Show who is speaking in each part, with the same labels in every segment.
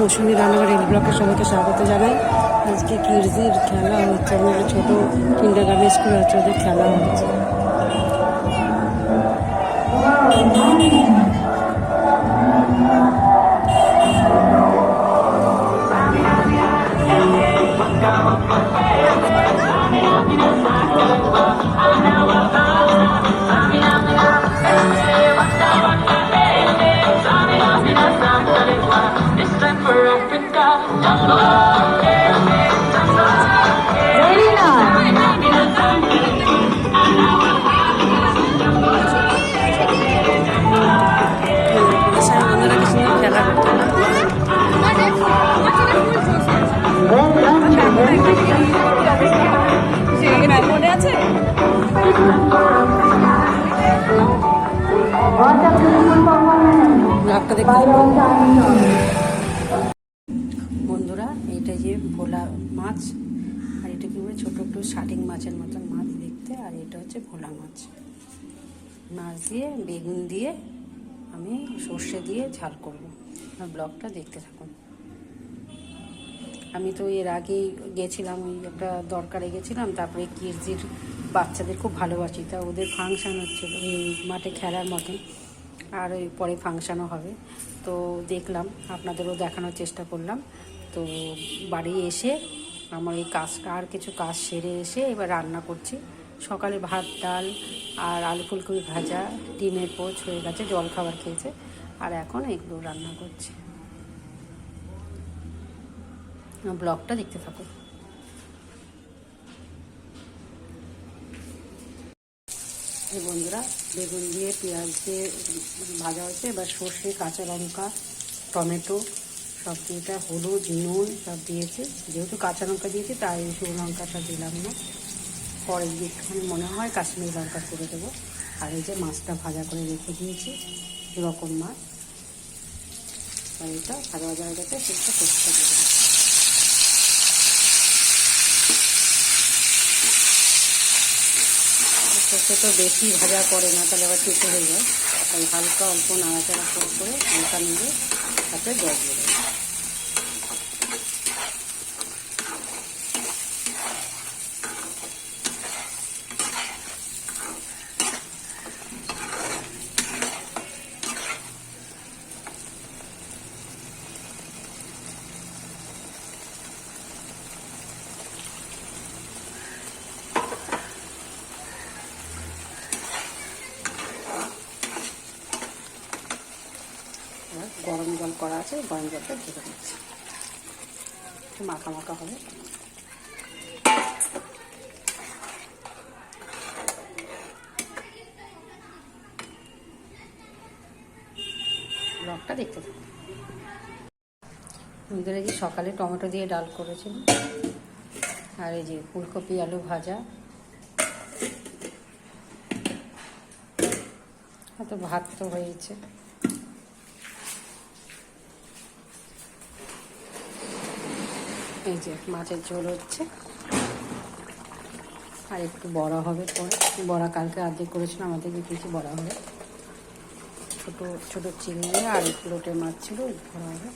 Speaker 1: মৌসুমি রান্নাঘর রেল ব্লকের সবাইকে স্বাগত জানাই। আজকে কিডসদের খেলা হচ্ছে, আমাদের ছোটো কিন্ডারগার্টেন স্কুল আছে, ওদের খেলা হচ্ছে। মনে আছে বন্ধুরা, এটা যে ভোলা মাছ, আর এটা কি বলে ছোটো একটু শাটিং মাছের মতন মাছ দেখতে, আর এটা হচ্ছে ভোলা মাছ। মাছ দিয়ে বেগুন দিয়ে আমি সর্ষে দিয়ে ঝাল করব। আমার ব্লগটা দেখতে থাকুন। আমি তো এর আগেই গেছিলাম, ওই একটা দরকারে গেছিলাম, তারপরে কিডসদের বাচ্চাদের খুব ভালোবাসি, তা ওদের ফাংশান হচ্ছিল এই মাঠে খেলার মতন, আর ওই পরে ফাংশানও হবে। তো দেখলাম, আপনাদেরও দেখানোর চেষ্টা করলাম। তো বাড়ি এসে আমার এই আর কিছু কাজ সেরে এসে এবার রান্না করছি। সকালে ভাত ডাল আর আলু ফুলকপি ভাজা, ডিমের পোচ হয়ে গেছে, জল খাবার খেয়েছে, আর এখন এগুলো রান্না করছি। ব্লগটা দেখতে থাকো। এই বন্ধুরা, বেগুন দিয়ে পেঁয়াজ দিয়ে ভাজা হচ্ছে। এবার সর্ষে, কাঁচা লঙ্কা, টমেটো সব দিয়ে, হলুদ নুন সব দিয়েছি। যেহেতু কাঁচা লঙ্কা দিয়েছি তাই শুকনো লঙ্কাটা দিলাম না, পরে দিয়ে একটুখানি মনে হয় কাশ্মীরি লঙ্কা করে দেবো। আর এই যে মাছটা ভাজা করে রেখে দিয়েছি, এরকম মাছ, আর এটা ভাজা ভাজা হয়ে গেছে, সেটা চেষ্টা করে দেবো। সর্ষে তো বেশি ভাজা করে না, তাহলে আবার তেতো হয়ে যায়, তাই হালকা অল্প নাড়াচাড়া করে হালকা নেড়ে তাতে জল দিয়ে দেবো। গরম জল করা আছে, গরম জলটা ঢেলে দিচ্ছি, একটু মাখা মাখা হবে। ব্লগটা দেখতে থাকুন। বন্ধুরা, যে সকালে টমেটো দিয়ে ডাল করেছিলাম, আর এই যে ফুলকপি আলু ভাজা, তো ভাত তো হয়েছে। এই যে মাছের ঝোল হচ্ছে, আর একটু বড়া হবে পরে। বড়া কালকে অর্ধেক করেছিলাম, আমাদেরকে কিছু বড়া হবে, ছোটো ছোটো চিংড়ি আর একটু লোটে মাছ ছিল, বড়া হবে।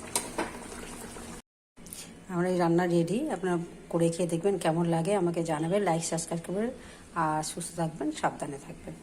Speaker 1: আমরা এই রান্না রেডি, আপনারা করে খেয়ে দেখবেন কেমন লাগে, আমাকে জানাবেন, লাইক সাবস্ক্রাইব করবেন, আর সুস্থ থাকবেন, সাবধানে থাকবেন।